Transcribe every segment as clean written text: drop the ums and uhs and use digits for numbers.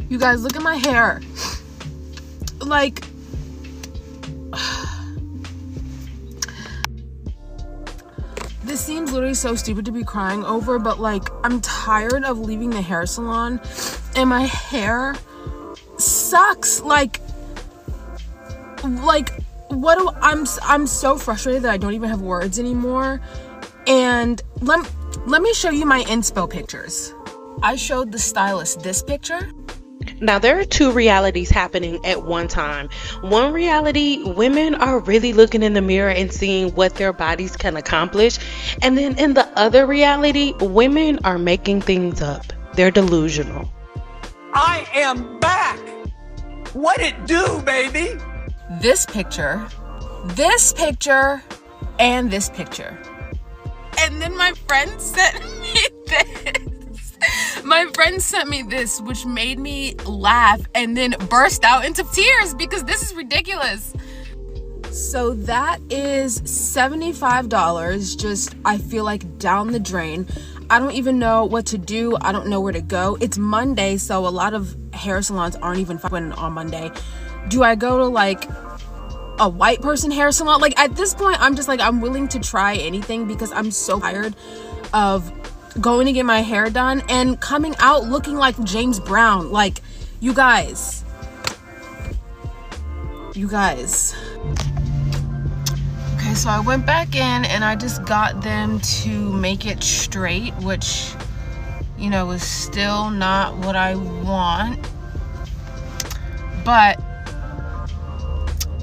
You guys, look at my hair. Like, this seems literally so stupid to be crying over, but like, I'm tired of leaving the hair salon and my hair sucks. Like what do I'm so frustrated that I don't even have words anymore. And let me show you my inspo pictures. I showed the stylist this picture. Now, there are two realities happening at one time. One reality, women are really looking in the mirror and seeing what their bodies can accomplish. And then in the other reality, women are making things up. They're delusional. I am back. What it do, baby? This picture, and this picture. And then my friend sent me this. My friend sent me this, which made me laugh and then burst out into tears because this is ridiculous. So that is $75, just, I feel like, down the drain. I don't even know what to do. I don't know where to go. It's Monday, so a lot of hair salons aren't even open on Monday. Do I go to like a white person hair salon? Like, at this point, I'm just like, I'm willing to try anything because I'm so tired of going to get my hair done and coming out looking like James Brown. Like, you guys. Okay, so I went back in and I just got them to make it straight, which, you know, is still not what I want, but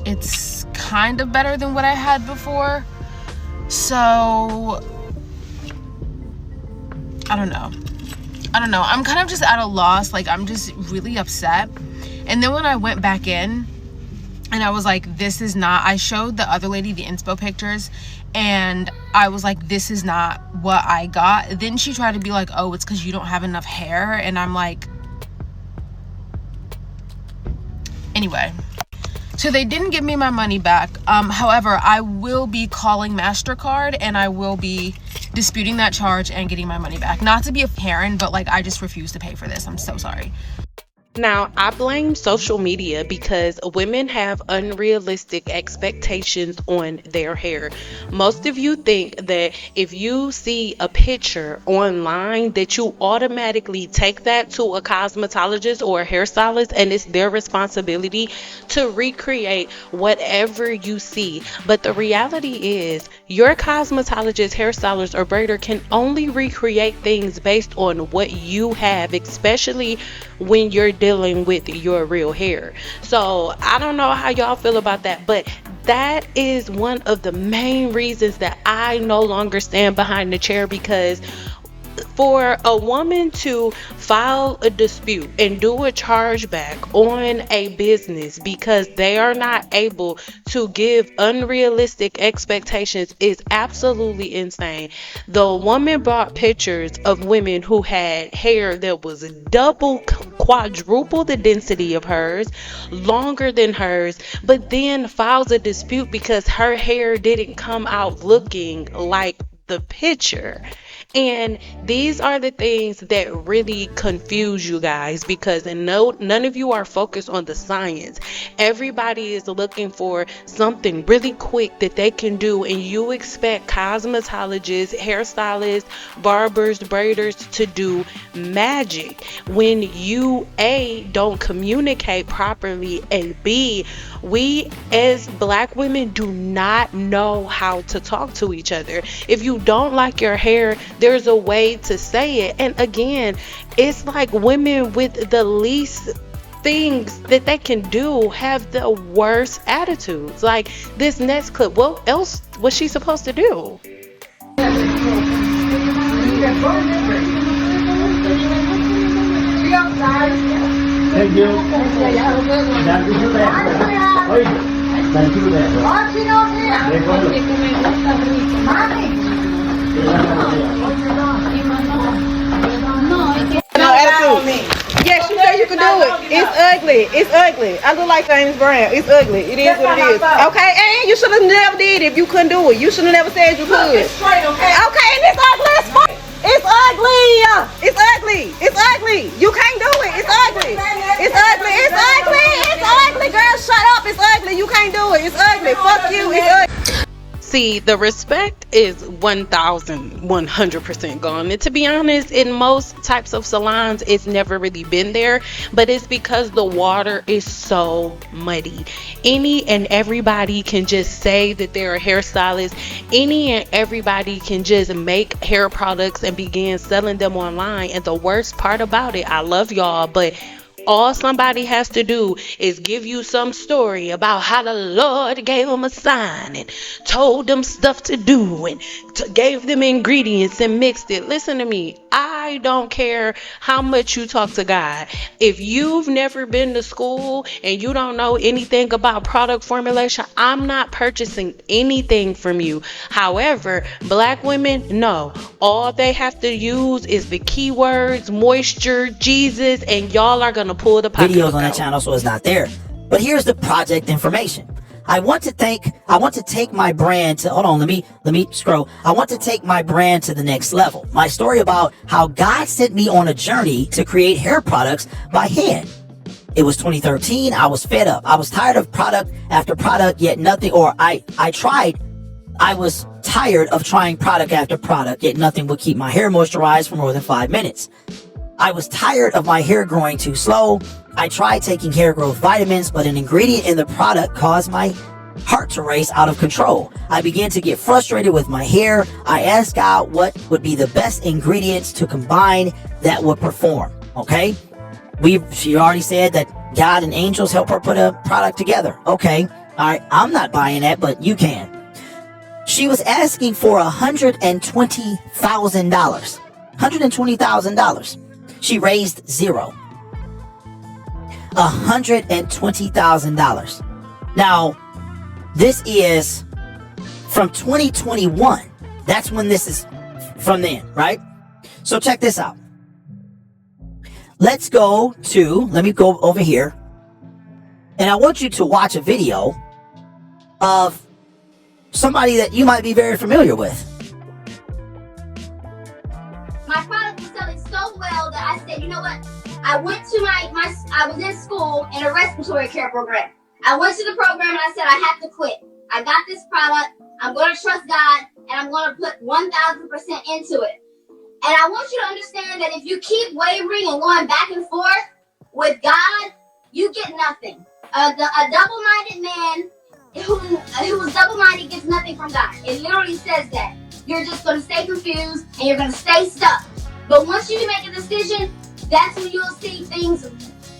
it's kind of better than what I had before. So I don't know. I'm kind of just at a loss. Like, I'm just really upset. And then when I went back in and I was like, this is not, I showed the other lady the inspo pictures and I was like, this is not what I got. Then she tried to be like, oh, it's because you don't have enough hair. And I'm like, anyway. So they didn't give me my money back. However, I will be calling MasterCard and I will be disputing that charge and getting my money back. Not to be a Karen, but like, I just refuse to pay for this. I'm so sorry. Now, I blame social media because women have unrealistic expectations on their hair. Most of you think that if you see a picture online that you automatically take that to a cosmetologist or a hairstylist and it's their responsibility to recreate whatever you see. But the reality is your cosmetologist, hairstylist, or braider can only recreate things based on what you have, especially when you're dealing with your real hair. So I don't know how y'all feel about that, but that is one of the main reasons that I no longer stand behind the chair, because for a woman to file a dispute and do a chargeback on a business because they are not able to give unrealistic expectations is absolutely insane. The woman brought pictures of women who had hair that was double, quadruple the density of hers, longer than hers, but then files a dispute because her hair didn't come out looking like the picture. And these are the things that really confuse you guys, because none of you are focused on the science. Everybody is looking for something really quick that they can do, and you expect cosmetologists, hairstylists, barbers, braiders to do magic when you A, don't communicate properly, and B, we as Black women do not know how to talk to each other. If you don't like your hair, there's a way to say it. And again, it's like women with the least things that they can do have the worst attitudes. Like this next clip, what else was she supposed to do? Thank you. No attitude. Yes, you know you can do it. It's ugly. It's ugly. I look like James Brown. It's ugly. It is what it is. Okay, and you should have never did it if you couldn't do it. You should have never said you could. It's straight, okay? Okay, and it's ugly as fuck. It's ugly. It's ugly. It's ugly. You can't do it. It's ugly. ugly. You can't do it. It's ugly. Fuck you. It's ugly. See, the respect is 1,100% gone. And to be honest, in most types of salons, it's never really been there. But it's because the water is so muddy. Any and everybody can just say that they're a hairstylist. Any and everybody can just make hair products and begin selling them online. And the worst part about it, I love y'all, but all somebody has to do is give you some story about how the Lord gave them a sign and told them stuff to do and gave them ingredients and mixed it. Listen to me. I don't care how much you talk to God. If you've never been to school and you don't know anything about product formulation, I'm not purchasing anything from you. However, black women, no. All they have to use is the keywords, moisture, Jesus, and y'all are going to pull the videos on that channel, so it's not there. But here's the project information. I want to take my brand to, hold on, let me scroll. I want to take my brand to the next level. My story about how God sent me on a journey to create hair products by hand. It was 2013. I was fed up. I was tired of product after product, yet nothing, or I was tired of trying product after product, yet nothing would keep my hair moisturized for more than 5 minutes. I was tired of my hair growing too slow. I tried taking hair growth vitamins, but an ingredient in the product caused my heart to race out of control. I began to get frustrated with my hair. I asked God what would be the best ingredients to combine that would perform. Okay? She already said that God and angels help her put a product together. Okay. All right. I'm not buying that, but you can. She was asking for $120,000. $120,000. She raised zero. $120,000. Now, this is from 2021. That's when this is from then, right? So check this out. Let me go over here. And I want you to watch a video of somebody that you might be very familiar with. My product was selling so well that I said, you know what? I went to I was in school in a respiratory care program. I went to the program and I said, I have to quit. I got this product. I'm going to trust God and I'm going to put 1,000% into it. And I want you to understand that if you keep wavering and going back and forth with God, you get nothing. A double-minded man who is double-minded gets nothing from God. It literally says that. You're just going to stay confused and you're going to stay stuck. But once you make a decision, that's when you'll see things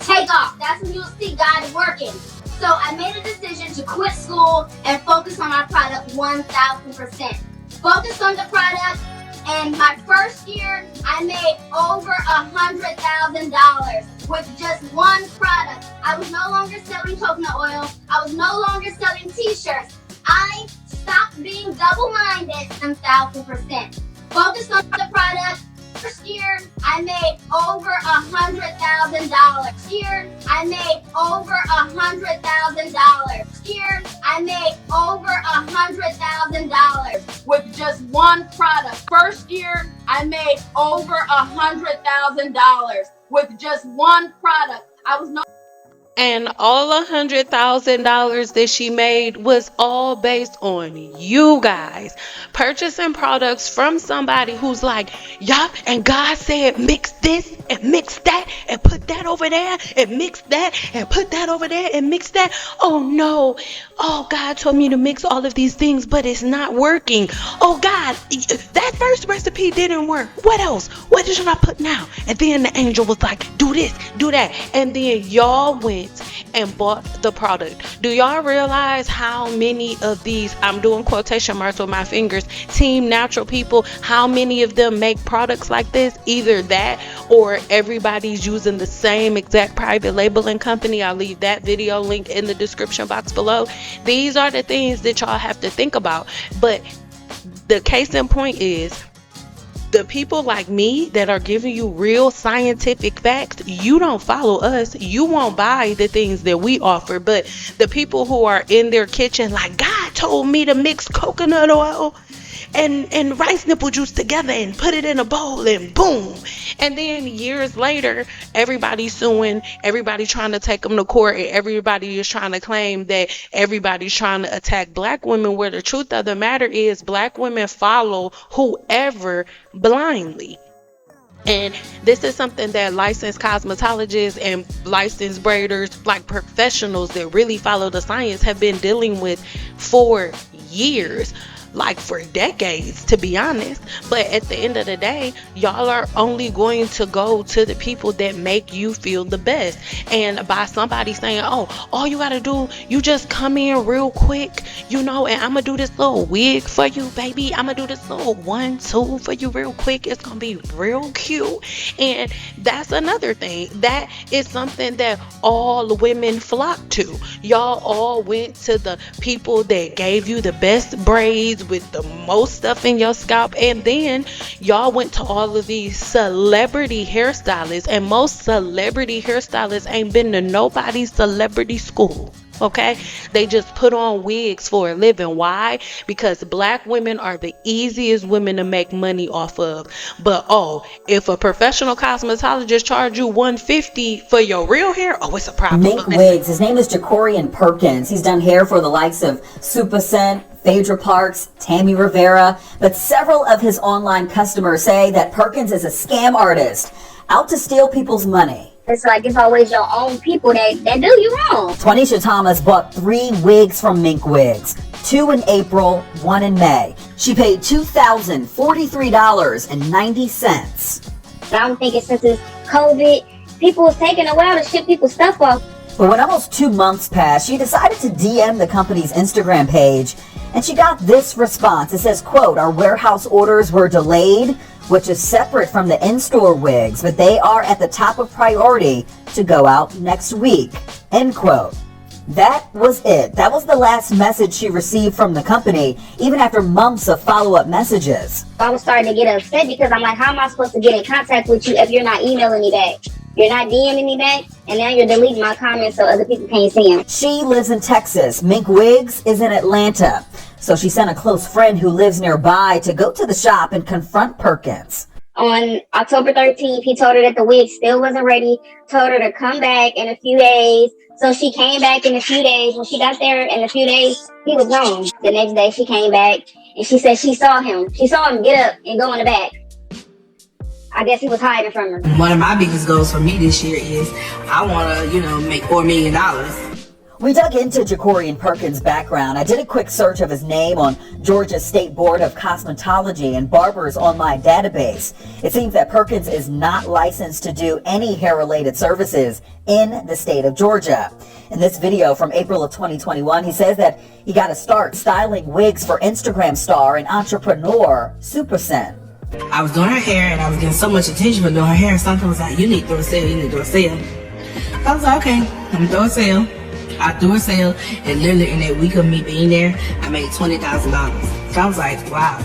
take off. That's when you'll see God working. So I made a decision to quit school and focus on our product 1,000%. Focus on the product, and my first year, I made over $100,000 with just one product. I was no longer selling coconut oil. I was no longer selling t-shirts. I stopped being double-minded 1,000%. Focus on the product. First year, I made over $100,000. Year, I made over $100,000. Year, I made over $100,000 with just one product. First year, I made over $100,000 with just one product. And all $100,000 that she made was all based on you guys purchasing products from somebody who's like, yup, and God said mix this and mix that and put that over there and mix that and put that over there and mix that. Oh no, oh God told me to mix all of these things, but it's not working. Oh God, that first recipe didn't work. What else? What should I put now? And then the angel was like, do this, do that. And then y'all went and bought the product. Do y'all realize how many of these, I'm doing quotation marks with my fingers, team natural people, how many of them make products like this? Either that or everybody's using the same exact private labeling company. I'll leave that video link in the description box below. These are the things that y'all have to think about. But the case in point is, the people like me that are giving you real scientific facts, you don't follow us. You won't buy the things that we offer. But the people who are in their kitchen like, God told me to mix coconut oil and rice nipple juice together and put it in a bowl and boom. And then years later, everybody's suing, everybody trying to take them to court, and everybody is trying to claim that everybody's trying to attack black women, where the truth of the matter is black women follow whoever blindly. And this is something that licensed cosmetologists and licensed braiders, like professionals that really follow the science, have been dealing with for years, like for decades, to be honest. But at the end of the day, y'all are only going to go to the people that make you feel the best. And by somebody saying, oh, all you gotta do, you just come in real quick, you know, and I'm gonna do this little wig for you, baby, I'm gonna do this little 1-2 for you real quick, it's gonna be real cute. And that's another thing, that is something that all women flock to. Y'all all went to the people that gave you the best braids with the most stuff in your scalp, and then y'all went to all of these celebrity hairstylists, and most celebrity hairstylists ain't been to nobody's celebrity school. Okay, they just put on wigs for a living. Why? Because black women are the easiest women to make money off of. But if a professional cosmetologist charge you $150 for your real hair, it's a problem. Mink Wigs. His name is Jacorian Perkins. He's done hair for the likes of Supercent, Phaedra Parks, Tammy Rivera, but several of his online customers say that Perkins is a scam artist out to steal people's money. It's like it's always your own people that do you wrong. Twanisha Thomas bought 3 wigs from Mink Wigs, 2 in April, 1 in May. She paid $2,043.90. I don't think it's since it's COVID, people was taking a while to ship people's stuff off. But when almost 2 months passed, she decided to DM the company's Instagram page, and she got this response. It says, quote, "Our warehouse orders were delayed, which is separate from the in-store wigs, but they are at the top of priority to go out next week," end quote. That was it. That was the last message she received from the company, even after months of follow-up messages. I was starting to get upset because I'm like, how am I supposed to get in contact with you if you're not emailing me back? You're not DMing me back, and now you're deleting my comments so other people can't see them. She lives in Texas. Mink Wigs is in Atlanta. So she sent a close friend who lives nearby to go to the shop and confront Perkins. On October 13th, he told her that the wig still wasn't ready, told her to come back in a few days. So she came back in a few days. When she got there in a few days, he was gone. The next day she came back and she said she saw him. She saw him get up and go in the back. I guess he was hiding from her. One of my biggest goals for me this year is I want to, make $4 million. We dug into Jacorian Perkins' background. I did a quick search of his name on Georgia's State Board of Cosmetology and Barbers online database. It seems that Perkins is not licensed to do any hair-related services in the state of Georgia. In this video from April of 2021, he says that he got to start styling wigs for Instagram star and entrepreneur Supercent. I was doing her hair and I was getting so much attention for doing her hair. Something was like, you need to throw a sale, you need to throw a sale. I was like, okay, I'm gonna throw a sale. I threw a sale, and literally in that week of me being there, I made $20,000. So I was like, wow,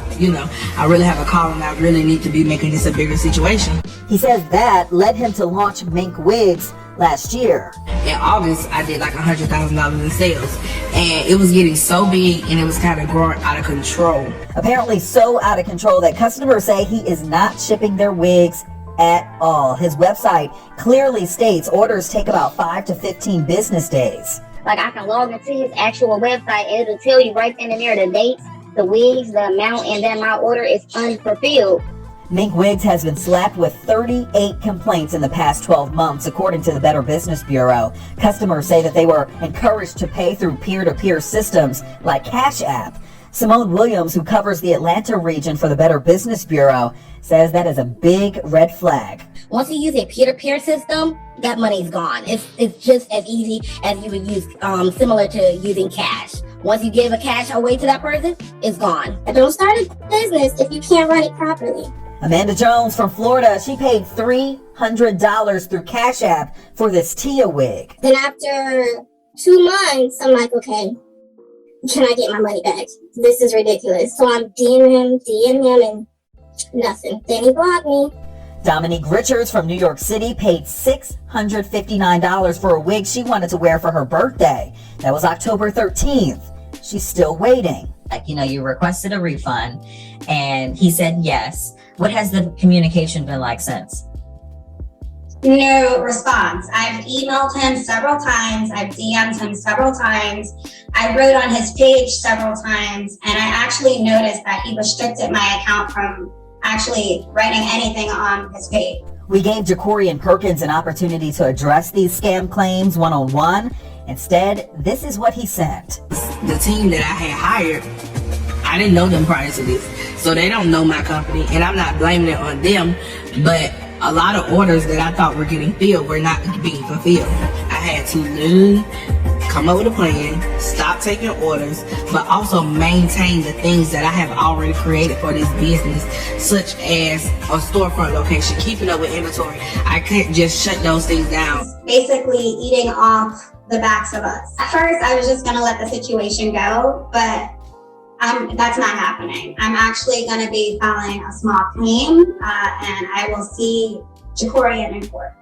I really have a calling. I really need to be making this a bigger situation. He says that led him to launch Mink Wigs last year. In August, I did like $100,000 in sales, and it was getting so big, and it was kind of growing out of control. Apparently so out of control that customers say he is not shipping their wigs at all. His website clearly states orders take about 5 to 15 business days. Like I can log into his actual website and it'll tell you right then and there the dates, the wigs, the amount, and then my order is unfulfilled. Mink Wigs has been slapped with 38 complaints in the past 12 months, according to the Better Business Bureau. Customers say that they were encouraged to pay through peer-to-peer systems like Cash App. Simone Williams, who covers the Atlanta region for the Better Business Bureau, says that is a big red flag. Once you use a peer-to-peer system, that money's gone. It's just as easy as you would use, similar to using cash. Once you give a cash away to that person, it's gone. Don't start a business if you can't run it properly. Amanda Jones from Florida, she paid $300 through Cash App for this Tia wig. Then after 2 months, I'm like, okay, can I get my money back? This is ridiculous. So I'm DMing him, and nothing. Then he blocked me. Dominique Richards from New York City paid $659 for a wig she wanted to wear for her birthday. That was October 13th. She's still waiting. You requested a refund And he said yes. What has the communication been like since? No response. I've emailed him several times. I've DM'd him several times. I wrote on his page several times, and I actually noticed that he restricted my account from actually writing anything on his page. We gave Ja'Cory and Perkins an opportunity to address these scam claims one-on-one. Instead, this is what he sent. The team that I had hired, I didn't know them prior to this, so they don't know my company, and I'm not blaming it on them, but a lot of orders that I thought were getting filled were not being fulfilled. I had to literally come up with a plan, stop taking orders, but also maintain the things that I have already created for this business, such as a storefront location, keeping up with inventory. I couldn't just shut those things down. Basically eating off the backs of us. At first, I was just gonna let the situation go, but that's not happening. I'm actually going to be filing a small claim, and I will see Ja'Cory in court.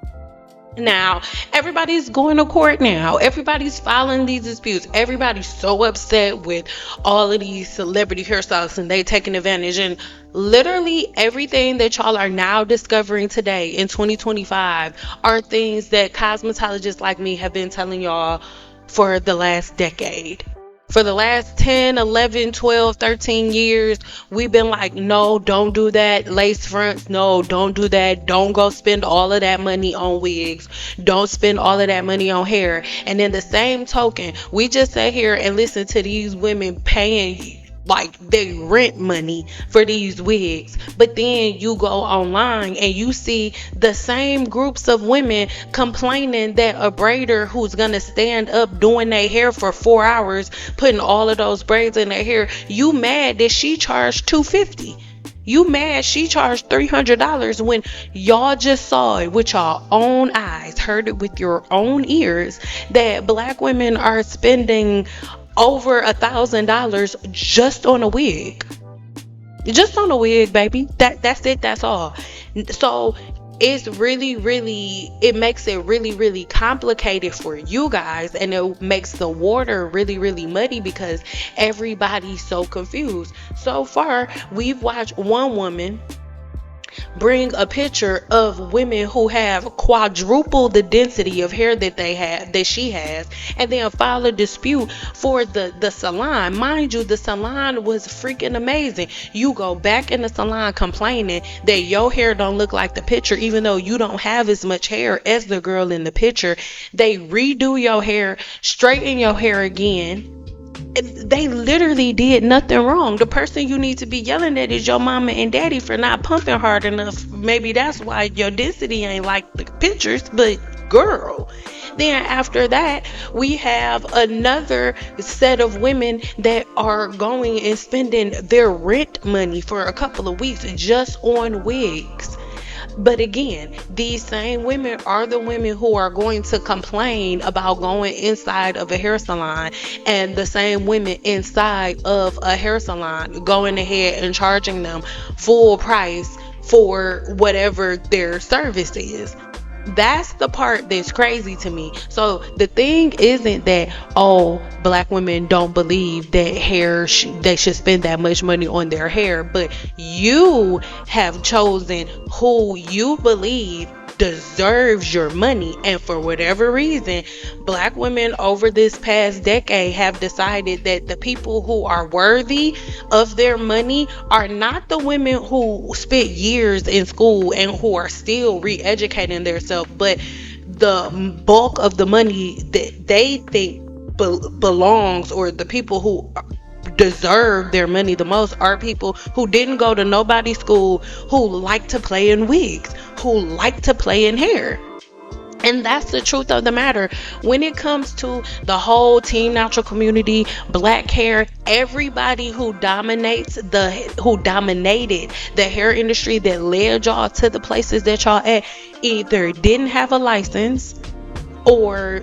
Now, everybody's going to court now. Everybody's filing these disputes. Everybody's so upset with all of these celebrity hairstylists and they taking advantage. And literally everything that y'all are now discovering today in 2025 are things that cosmetologists like me have been telling y'all for the last decade. For the last 10, 11, 12, 13 years, we've been like, no, don't do that. Lace fronts, no, don't do that. Don't go spend all of that money on wigs. Don't spend all of that money on hair. And in the same token, we just sit here and listen to these women paying like they rent money for these wigs, but then you go online and you see the same groups of women complaining that a braider who's gonna stand up doing their hair for 4 hours, putting all of those braids in their hair, you mad that she charged $250. You mad she charged $300 when y'all just saw it with y'all own eyes, heard it with your own ears, that black women are spending over $1,000 just on a wig. Just on a wig, baby. That's it. That's all. So it's it makes it really complicated for you guys, and it makes the water really muddy because everybody's so confused. So far, we've watched one woman bring a picture of women who have quadruple the density of hair that she has, and then file a dispute for the salon. Mind you, the salon was freaking amazing. You go back in the salon complaining that your hair don't look like the picture, even though you don't have as much hair as the girl in the picture. They redo your hair, straighten your hair again. They literally did nothing wrong. The person you need to be yelling at is your mama and daddy for not pumping hard enough. Maybe that's why your density ain't like the pictures, but girl. Then after that, we have another set of women that are going and spending their rent money for a couple of weeks just on wigs. But again, these same women are the women who are going to complain about going inside of a hair salon, and the same women inside of a hair salon going ahead and charging them full price for whatever their service is. That's the part that's crazy to me. So the thing isn't that, oh, black women don't believe that they should spend that much money on their hair, but you have chosen who you believe deserves your money. And for whatever reason, black women over this past decade have decided that the people who are worthy of their money are not the women who spent years in school and who are still re-educating themselves, but the bulk of the money that they think belongs, or the people who deserve their money the most, are people who didn't go to nobody's school, who like to play in wigs, who like to play in hair. And that's the truth of the matter. When it comes to the whole Team Natural community, black hair, everybody who dominated the hair industry that led y'all to the places that y'all at either didn't have a license, or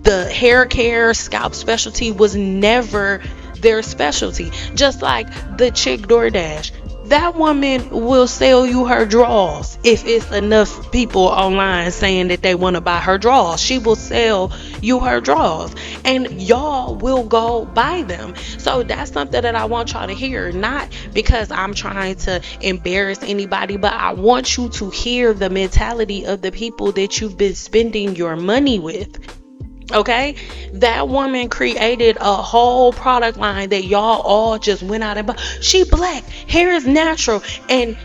the hair care scalp specialty was never their specialty. Just like the chick DoorDash. that woman will sell you her drawers if it's enough people online saying that they want to buy her drawers. She will sell you her drawers and y'all will go buy them. So that's something that I want y'all to hear, not because I'm trying to embarrass anybody, but I want you to hear the mentality of the people that you've been spending your money with. Okay, that woman created a whole product line that y'all all just went out and bought. She black, hair is natural, and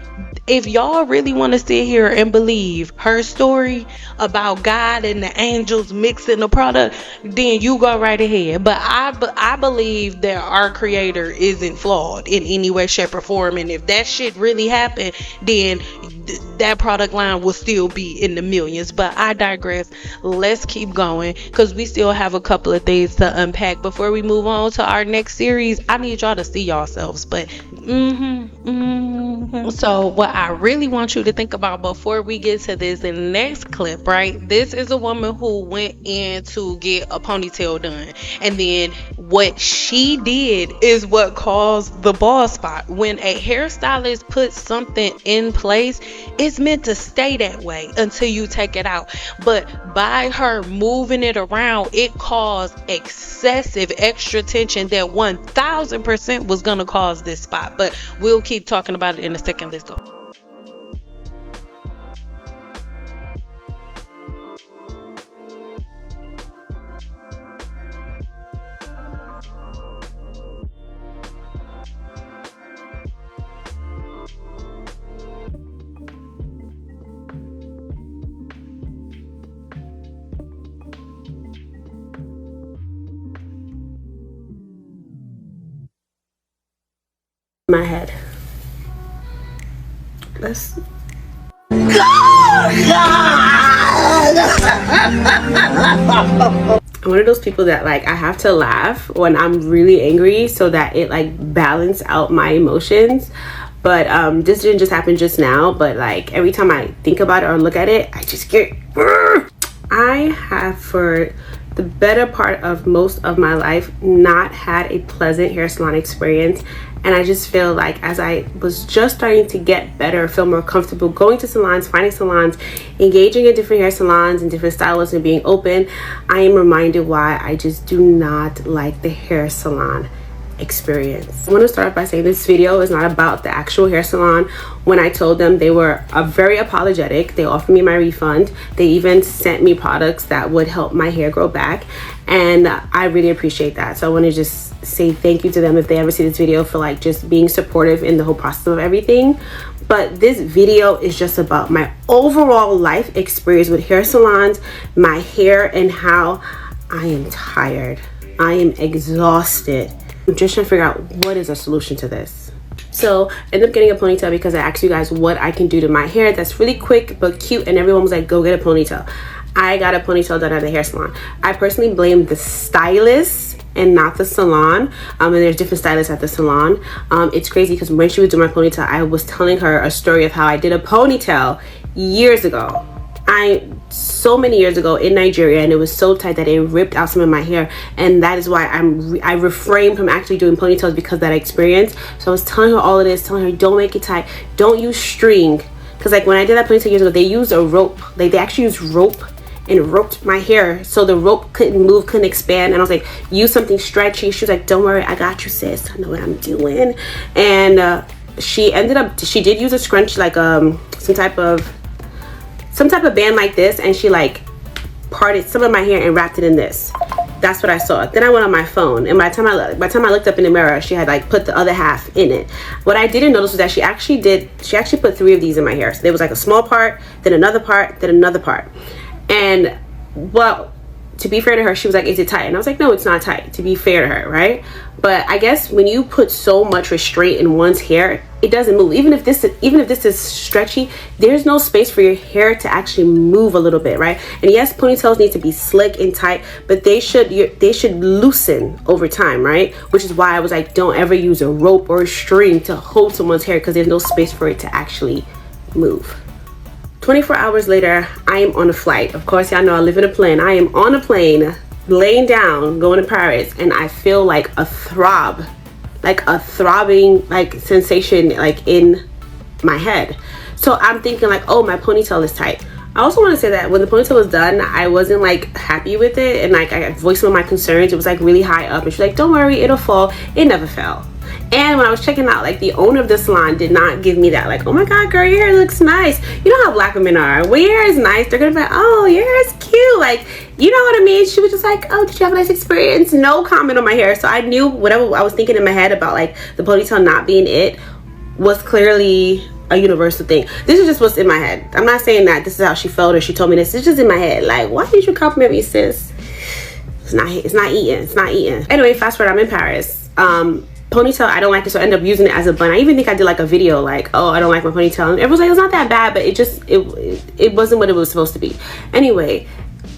if y'all really want to sit here and believe her story about God and the angels mixing the product, then you go right ahead. But I believe that our creator isn't flawed in any way, shape, or form. And if that shit really happened, then that product line will still be in the millions. But I digress. Let's keep going because we still have a couple of things to unpack before we move on to our next series. I need y'all to see yourselves. But so what I really want you to think about before we get to this next clip, right? This is a woman who went in to get a ponytail done, and then what she did is what caused the bald spot. When a hairstylist puts something in place, it's meant to stay that way until you take it out. But by her moving it around, it caused excessive extra tension that 1000% was gonna cause this spot. But we'll keep talking about it in a second. Let's go. My head. Let's. I'm one of those people that like I have to laugh when I'm really angry so that it like balance out my emotions. But this didn't just happen just now, but like every time I think about it or look at it, I just get. I have for the better part of most of my life not had a pleasant hair salon experience. And I just feel like as I was just starting to get better, feel more comfortable going to salons, finding salons, engaging in different hair salons and different stylists and being open, I am reminded why I just do not like the hair salon experience. I want to start by saying this video is not about the actual hair salon. When I told them, they were very apologetic. They offered me my refund. They even sent me products that would help my hair grow back, and I really appreciate that. So I want to just say thank you to them if they ever see this video, for like just being supportive in the whole process of everything. But this video is just about my overall life experience with hair salons, my hair, and how I am tired. I am exhausted. I'm just trying to figure out what is a solution to this. So I ended up getting a ponytail because I asked you guys what I can do to my hair that's really quick but cute, and everyone was like, go get a ponytail. I got a ponytail done at the hair salon. I personally blame the stylist and not the salon. And there's different stylists at the salon. It's crazy because when she was doing my ponytail, I was telling her a story of how I did a ponytail years ago. So many years ago in Nigeria, and it was so tight that it ripped out some of my hair, and that is why I refrained from actually doing ponytails because of that experience. So I was telling her all of this, telling her don't make it tight, don't use string, because like when I did that ponytail years ago, they used a rope. Like they actually used rope and roped my hair so the rope couldn't move, couldn't expand. And I was like, use something stretchy. She was like, don't worry, I got you, sis, I know what I'm doing. And she did use a scrunch, like some type of band like this, and she like parted some of my hair and wrapped it in this. That's what I saw. Then I went on my phone, and by the time I looked up in the mirror, she had like put the other half in it. What I didn't notice was that she actually put 3 of these in my hair. So there was like a small part, then another part, then another part. And well, to be fair to her, she was like, is it tight? And I was like, no, it's not tight, to be fair to her, right? But I guess when you put so much restraint in one's hair, it doesn't move. Even if this is stretchy, there's no space for your hair to actually move a little bit, right? And yes, ponytails need to be slick and tight, but they should loosen over time, right? Which is why I was like, don't ever use a rope or a string to hold someone's hair, because there's no space for it to actually move. 24 hours later, I am on a flight. Of course, y'all know I live in a plane. I am on a plane, laying down, going to Paris, and I feel like a throb like a throbbing like sensation like in my head. So I'm thinking like, oh, my ponytail is tight. I also want to say that when the ponytail was done, I wasn't like happy with it, and like I voiced some of my concerns. It was like really high up, and she's like, don't worry, it'll fall. It never fell. And when I was checking out, like the owner of the salon did not give me that like, oh my god girl, your hair looks nice. You know how black women are, when your hair is nice, they're gonna be like, oh, your hair is cute, like, you know what I mean. She was just like, oh, did you have a nice experience? No comment on my hair. So I knew whatever I was thinking in my head about like the ponytail not being it was clearly a universal thing. This is just what's in my head. I'm not saying that this is how she felt or she told me this. It's just in my head. Like, why did you compliment me, sis? It's not eating. Anyway, fast forward, I'm in Paris. Ponytail, I don't like it, so I end up using it as a bun. I even think I did like a video like, oh, I don't like my ponytail, and everyone's like, it's not that bad, but it wasn't what it was supposed to be. Anyway,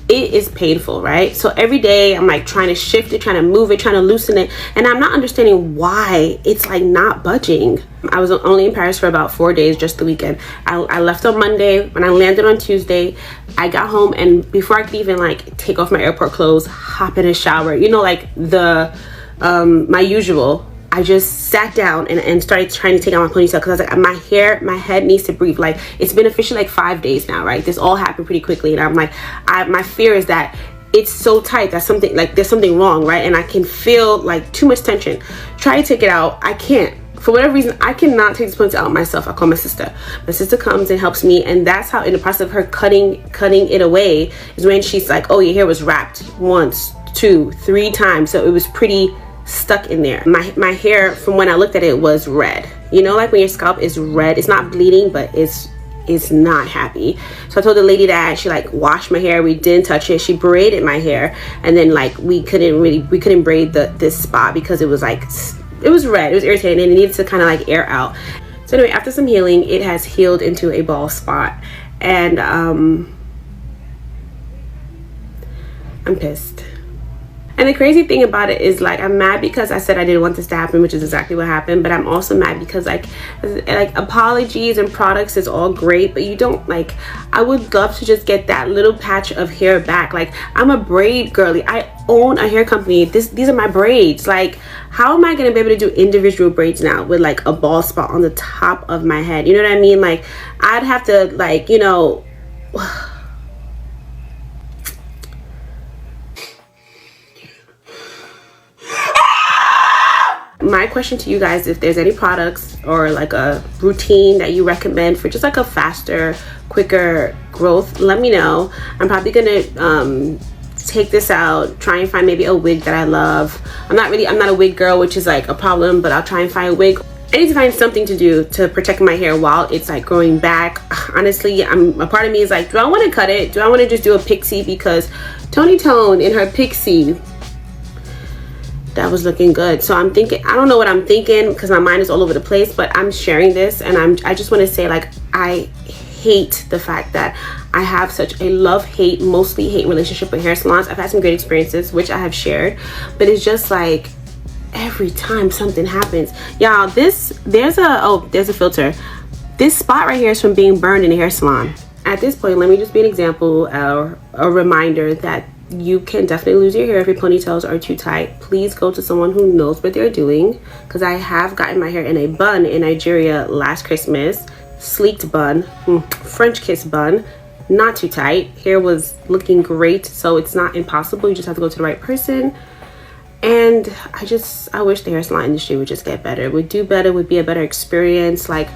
it is painful, right? So every day I'm like trying to shift it, trying to move it, trying to loosen it, and I'm not understanding why it's like not budging. I was only in Paris for about 4 days, just the weekend. I left on Monday. When I landed on Tuesday, I got home, and before I could even like take off my airport clothes, hop in a shower, you know, like the my usual, I just sat down and started trying to take out my ponytail, because I was like, my head needs to breathe. Like, it's been officially like 5 days now, right? This all happened pretty quickly, and I'm like, my fear is that it's so tight that something, like there's something wrong, right? And I can feel like too much tension. Try to take it out, I can't. For whatever reason, I cannot take this ponytail out myself. I call my sister. My sister comes and helps me, and that's how, in the process of her cutting it away, is when she's like, oh, your hair was wrapped 1, 2, 3 times, so it was pretty stuck in there. My hair, from when I looked at it, was red. You know, like when your scalp is red, it's not bleeding, but it's not happy. So I told the lady that. She like washed my hair, we didn't touch it, she braided my hair, and then like we couldn't braid this spot because it was like, it was red, it was irritating, and it needed to kind of like air out. So anyway, after some healing, it has healed into a bald spot, and I'm pissed. And the crazy thing about it is, like, I'm mad because I said I didn't want this to happen, which is exactly what happened. But I'm also mad because like apologies and products is all great, but you don't, like, I would love to just get that little patch of hair back. Like, I'm a braid girly, I own a hair company, these are my braids. Like, how am I gonna be able to do individual braids now with like a bald spot on the top of my head? You know what I mean? Like, I'd have to, like, you know, my question to you guys, if there's any products or like a routine that you recommend for just like a faster, quicker growth, let me know. I'm probably gonna take this out, try and find maybe a wig that I love. I'm not a wig girl, which is like a problem, but I'll try and find a wig. I need to find something to do to protect my hair while it's like growing back. Honestly, a part of me is like, do I want to cut it? Do I want to just do a pixie? Because Tony Tone in her pixie, that was looking good. So I'm thinking, I don't know what I'm thinking because my mind is all over the place, but I'm sharing this, and I just want to say, like, I hate the fact that I have such a love-hate, mostly hate relationship with hair salons. I've had some great experiences, which I have shared, but it's just like every time something happens, y'all, there's a filter. This spot right here is from being burned in a hair salon. At this point, let me just be an example, or a reminder that you can definitely lose your hair if your ponytails are too tight. Please go to someone who knows what they're doing, because I have gotten my hair in a bun in Nigeria last Christmas. Sleeked bun, French kiss bun, not too tight. Hair was looking great, so it's not impossible. You just have to go to the right person. And I wish the hair salon industry would just get better. It would do better, would be a better experience. Like,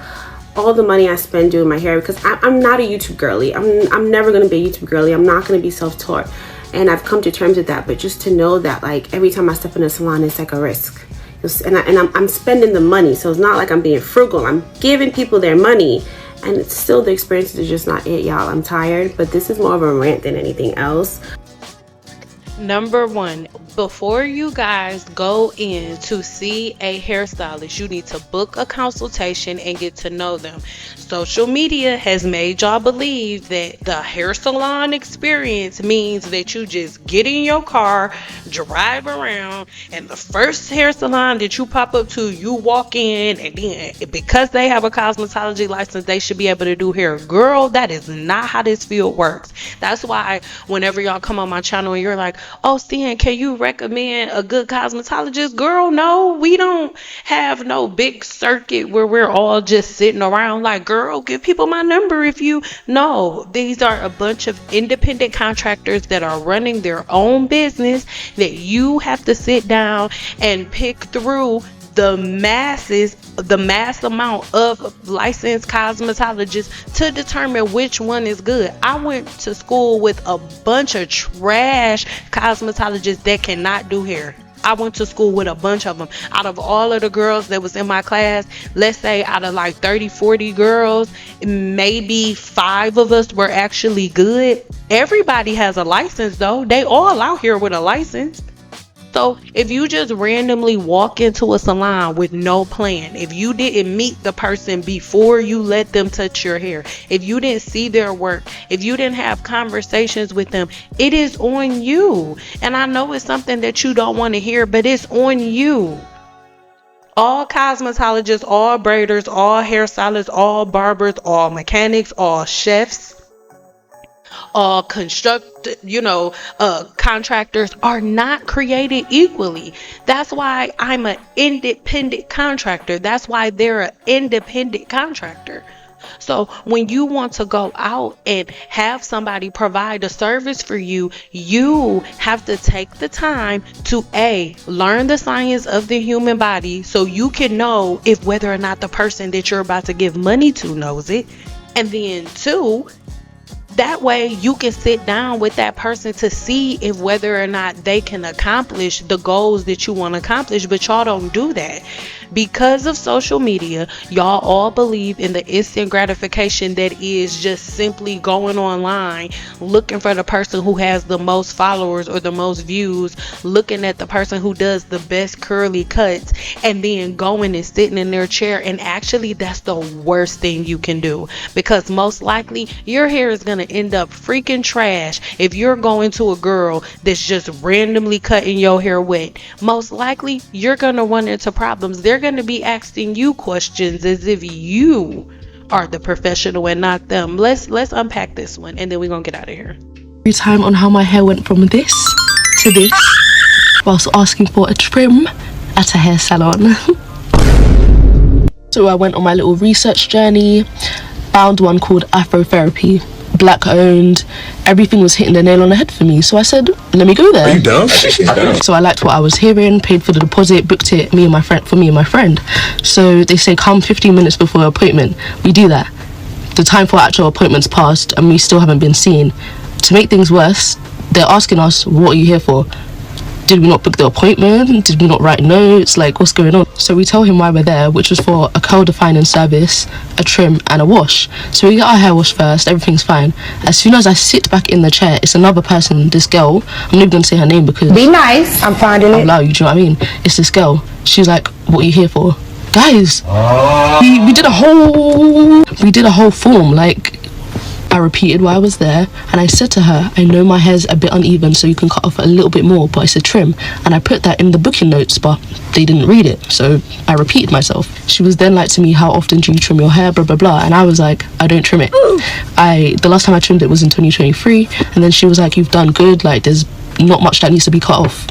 all the money I spend doing my hair, because I'm not a YouTube girly. I'm never gonna be a YouTube girly. I'm not gonna be self-taught. And I've come to terms with that, but just to know that, like, every time I step in a salon, it's like a risk. And I'm spending the money, so it's not like I'm being frugal. I'm giving people their money, and it's still, the experience is just not it, y'all. I'm tired, but this is more of a rant than anything else. Number 1, before you guys go in to see a hairstylist, you need to book a consultation and get to know them. Social media has made y'all believe that the hair salon experience means that you just get in your car, drive around, and the first hair salon that you pop up to, you walk in, and then because they have a cosmetology license, they should be able to do hair. Girl, that is not how this field works. That's why whenever y'all come on my channel and you're like, oh, Stan, can you recommend a good cosmetologist? Girl, no, we don't have no big circuit where we're all just sitting around like, girl, give people my number if you know. These are a bunch of independent contractors that are running their own business that you have to sit down and pick through the mass amount of licensed cosmetologists to determine which one is good. I went to school with a bunch of trash cosmetologists that cannot do hair. I went to school with a bunch of them. Out of all of the girls that was in my class, let's say out of like 30-40 girls, maybe 5 of us were actually good. Everybody has a license though. They all out here with a license. So if you just randomly walk into a salon with no plan, if you didn't meet the person before you let them touch your hair, if you didn't see their work, if you didn't have conversations with them, it is on you. And I know it's something that you don't want to hear, but it's on you. All cosmetologists, all braiders, all hairstylists, all barbers, all mechanics, all chefs, all contractors are not created equally. That's why I'm an independent contractor. That's why they're an independent contractor. So when you want to go out and have somebody provide a service for you, you have to take the time to learn the science of the human body so you can know if whether or not the person that you're about to give money to knows it. And then 2, that way you can sit down with that person to see if whether or not they can accomplish the goals that you want to accomplish. But y'all don't do that. Because of social media, y'all all believe in the instant gratification that is just simply going online, looking for the person who has the most followers or the most views, looking at the person who does the best curly cuts, and then going and sitting in their chair. And actually, that's the worst thing you can do, because most likely your hair is going to end up freaking trash if you're going to a girl that's just randomly cutting your hair wet. Most likely, you're going to run into problems. They're going to be asking you questions as if you are the professional and not them. Let's unpack this one and then we're gonna get out of here. Every time on how my hair went from this to this whilst asking for a trim at a hair salon. So I went on my little research journey, found one called Afrotherapy, Black owned. Everything was hitting the nail on the head for me, so I said, let me go there. Are you dumb? So I liked what I was hearing, paid for the deposit, booked it for me and my friend. So they say come 15 minutes before appointment. We do that. The time for actual appointments passed and we still haven't been seen. To make things worse, they're asking us, what are you here for? Did we not book the appointment? Did we not write notes? Like, what's going on? So we tell him why we're there, which was for a curl defining service, a trim and a wash. So we get our hair washed first, everything's fine. As soon as I sit back in the chair, it's another person, this girl. I'm not even gonna say her name because be nice, I'm finding it. Loud, you know what I mean? It's this girl. She's like, what are you here for? Guys, we did a whole form, like I repeated why I was there, and I said to her, I know my hair's a bit uneven, so you can cut off a little bit more, but it's a trim. And I put that in the booking notes, but they didn't read it, so I repeated myself. She was then like to me, how often do you trim your hair, blah blah blah, and I was like, I don't trim it. The last time I trimmed it was in 2023, and then she was like, you've done good, like there's not much that needs to be cut off.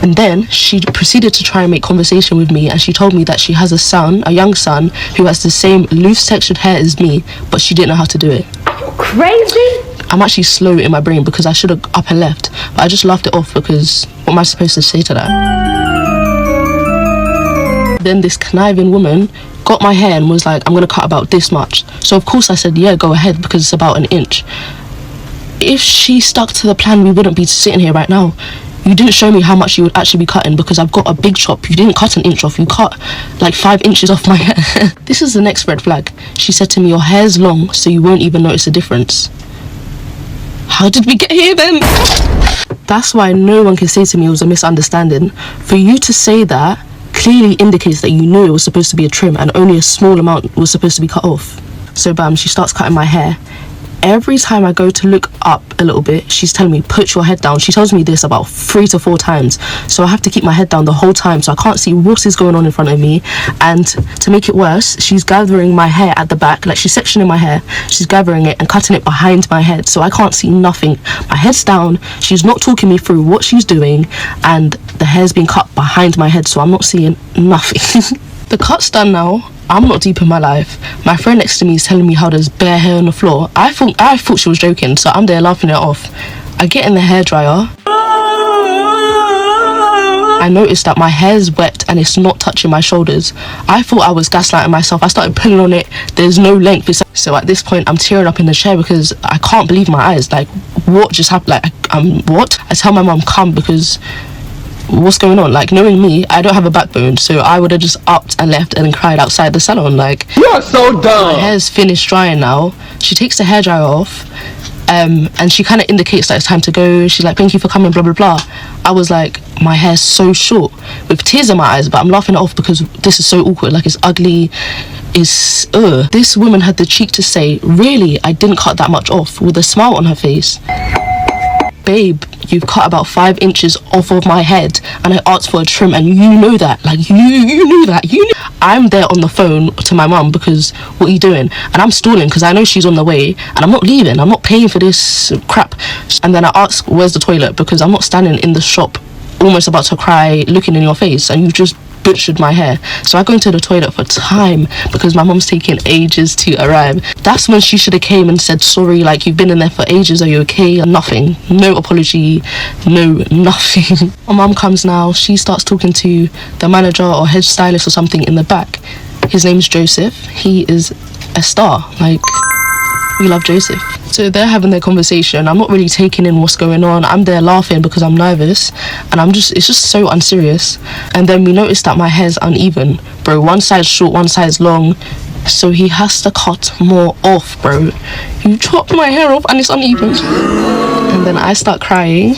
And then she proceeded to try and make conversation with me, and she told me that she has a young son, who has the same loose textured hair as me, but she didn't know how to do it. Crazy? I'm actually slow in my brain because I should have up and left, but I just laughed it off because what am I supposed to say to that? Then this conniving woman got my hair and was like, I'm gonna cut about this much. So of course I said, yeah, go ahead, because it's about an inch. If she stuck to the plan, we wouldn't be sitting here right now. You didn't show me how much you would actually be cutting, because I've got a big chop. You didn't cut an inch off, you cut like 5 inches off my hair. This is the next red flag. She said to me, your hair's long, so you won't even notice a difference. How did we get here then? That's why no one can say to me it was a misunderstanding. For you to say that clearly indicates that you knew it was supposed to be a trim and only a small amount was supposed to be cut off. So bam, she starts cutting my hair. Every time I go to look up a little bit, she's telling me, put your head down. She tells me this about 3 to 4 times. So I have to keep my head down the whole time, so I can't see what is going on in front of me. And to make it worse, she's gathering my hair at the back, like she's sectioning my hair. She's gathering it and cutting it behind my head, so I can't see nothing. My head's down, she's not talking me through what she's doing, and the hair's being cut behind my head, so I'm not seeing nothing. The cut's done now. I'm not deep in my life. My friend next to me is telling me how there's bare hair on the floor. I thought she was joking, so I'm there laughing it off. I get in the hairdryer. I noticed that my hair's wet and it's not touching my shoulders. I thought I was gaslighting myself. I started pulling on it. There's no length. So at this point, I'm tearing up in the chair because I can't believe my eyes. Like, what just happened? Like, what? I tell my mum, come, because what's going on? Like, knowing me, I don't have a backbone, so I would have just upped and left and cried outside the salon. Like, you're so dumb. My hair's finished drying now. She takes the hairdryer off, and she kind of indicates that it's time to go. She's like, thank you for coming, blah blah blah. I was like, my hair's so short with tears in my eyes, but I'm laughing it off because this is so awkward. Like, it's ugly. It's This woman had the cheek to say, really, I didn't cut that much off, with a smile on her face. Babe, you've cut about 5 inches off of my head, and I asked for a trim, and you know that. Like, you knew that. I'm there on the phone to my mum because, what are you doing? And I'm stalling because I know she's on the way, and I'm not leaving. I'm not paying for this crap. And then I ask, where's the toilet? Because I'm not standing in the shop almost about to cry looking in your face, and you just butchered my hair. So I go into the toilet for time because my mom's taking ages to arrive. That's when she should have came and said, sorry, like, you've been in there for ages, are you okay? Nothing. No apology, no nothing. My mom comes now. She starts talking to the manager or head stylist or something in the back. His name's Joseph. He is a star. Like, we love Joseph. So they're having their conversation. I'm not really taking in what's going on. I'm there laughing because I'm nervous, and it's just so unserious. And then we notice that my hair's uneven, bro. One side's short, one side's long, so he has to cut more off, bro. You chopped my hair off and it's uneven. And then I start crying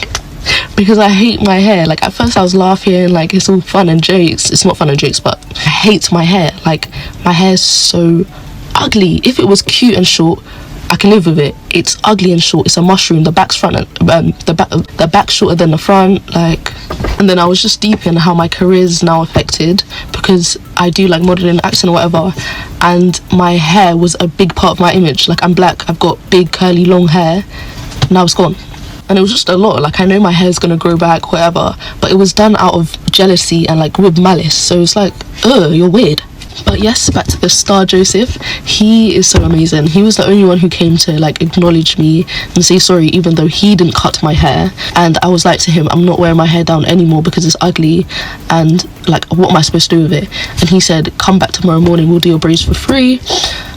because I hate my hair. Like, at first I was laughing, like, it's all fun and jokes. It's not fun and jokes, but I hate my hair. Like, my hair's so ugly. If it was cute and short, I can live with it. It's ugly and short. It's a mushroom. The back's front, the back's shorter than the front. Like, and then I was just deep in how my career is now affected because I do like modeling, acting or whatever, and my hair was a big part of my image. Like, I'm black. I've got big curly long hair. Now it's gone. And it was just a lot. Like, I know my hair's gonna grow back, whatever, but it was done out of jealousy and like with malice. So it's like, you're weird. But yes, back to the star Joseph. He is so amazing. He was the only one who came to like acknowledge me and say sorry, even though he didn't cut my hair. And I was like to him, I'm not wearing my hair down anymore because it's ugly, and like, what am I supposed to do with it? And he said, come back tomorrow morning, we'll do your braids for free.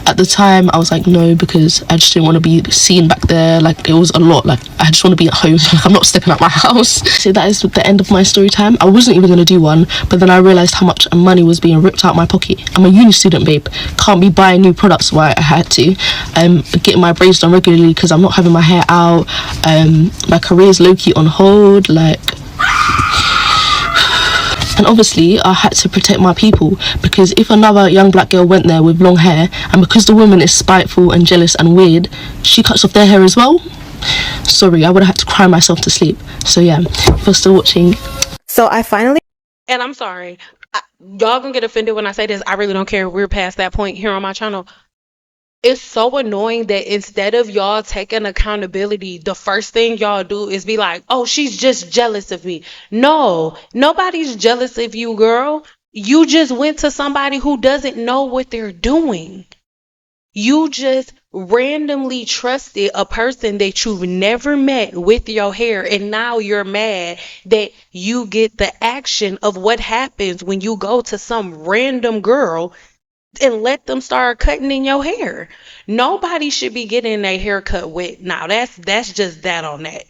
At the time I was like, no, because I just didn't want to be seen back there. Like, it was a lot. Like, I just want to be at home. Like, I'm not stepping out my house. So that is the end of my story time. I wasn't even going to do one, but then I realized how much money was being ripped out my pocket. I'm a uni student, babe. Can't be buying new products where I had to. Getting my braids done regularly because I'm not having my hair out. My career's low-key on hold. Like, and obviously I had to protect my people, because if another young black girl went there with long hair, and because the woman is spiteful and jealous and weird, she cuts off their hair as well, sorry, I would have had to cry myself to sleep. So yeah, if you're still watching. So I finally, and I'm sorry, y'all gonna get offended when I say this, I really don't care, we're past that point here on my channel. It's so annoying that instead of y'all taking accountability, the first thing y'all do is be like, oh, she's just jealous of me. No, nobody's jealous of you, girl. You just went to somebody who doesn't know what they're doing. You just randomly trusted a person that you've never met with your hair, and now you're mad that you get the action of what happens when you go to some random girl and let them start cutting in your hair. Nobody should be getting their hair cut wet. Now that's just that on that.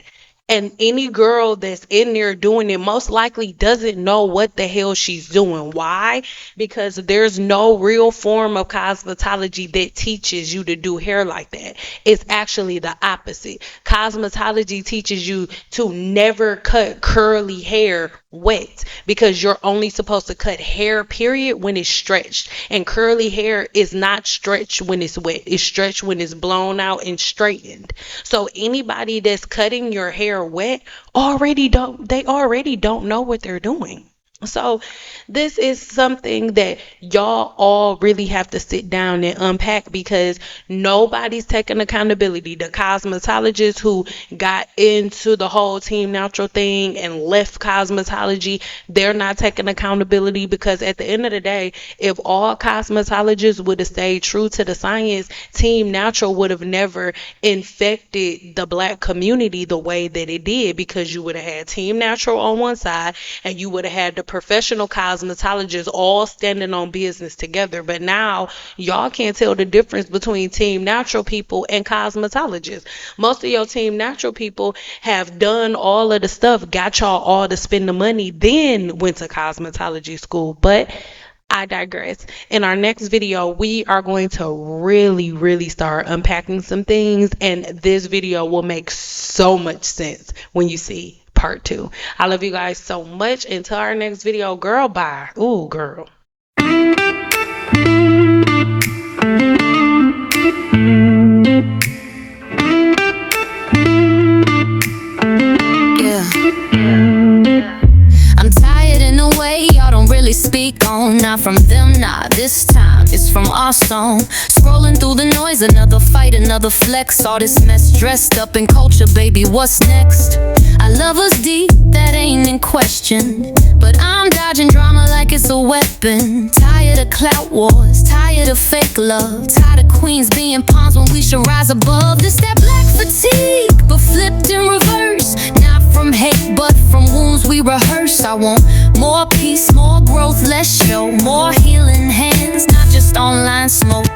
And any girl that's in there doing it most likely doesn't know what the hell she's doing. Why? Because there's no real form of cosmetology that teaches you to do hair like that. It's actually the opposite. Cosmetology teaches you to never cut curly hair wet, because you're only supposed to cut hair period when it's stretched, and curly hair is not stretched when it's wet. It's stretched when it's blown out and straightened. So anybody that's cutting your hair wet already don't know what they're doing. So this is something that y'all all really have to sit down and unpack, because nobody's taking accountability. The cosmetologists who got into the whole Team Natural thing and left cosmetology, they're not taking accountability, because at the end of the day, if all cosmetologists would have stayed true to the science, Team Natural would have never infected the Black community the way that it did, because you would have had Team Natural on one side and you would have had the professional cosmetologists all standing on business together. But now y'all can't tell the difference between Team Natural people and cosmetologists. Most of your Team Natural people have done all of the stuff, got y'all all to spend the money, then went to cosmetology school. But I digress. In our next video, we are going to really start unpacking some things, and this video will make so much sense when you see part 2. I love you guys so much. Until our next video, girl, bye. Ooh, girl. I'm tired in a way y'all don't really speak on. Not from them, nah, this time it's from our song. Scrolling through the noise, another fight, another flex. All this mess dressed up in culture, baby, what's next? I love us deep, that ain't in question, but I'm dodging drama like it's a weapon. Tired of clout wars, tired of fake love, tired of queens being pawns when we should rise above. This that Black fatigue, but flipped in reverse. Not from hate, but from wounds we rehearse. I want more peace, more growth, less show, more healing hands, not just online smoke.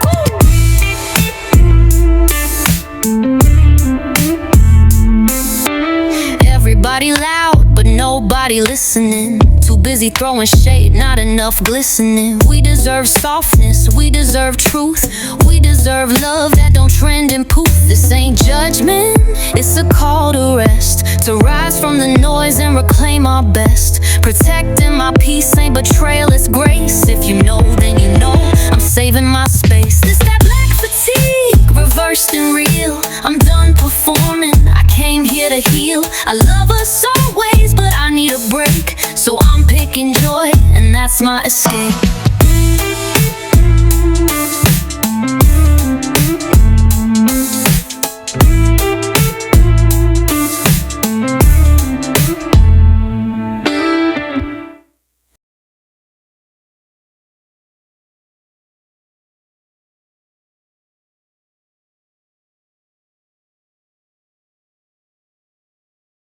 Everybody loud, but nobody listening. Too busy throwing shade, not enough glistening. We deserve softness, we deserve truth, we deserve love that don't trend and poof. This ain't judgment, it's a call to rest, to rise from the noise and reclaim our best. Protecting my peace ain't betrayal, it's grace. If you know, then you know, I'm saving my space. This that Black fatigue, reversed and real. I'm done performing, I came here to heal. I love us always, but I need a break, so I'm picking joy, and that's my escape.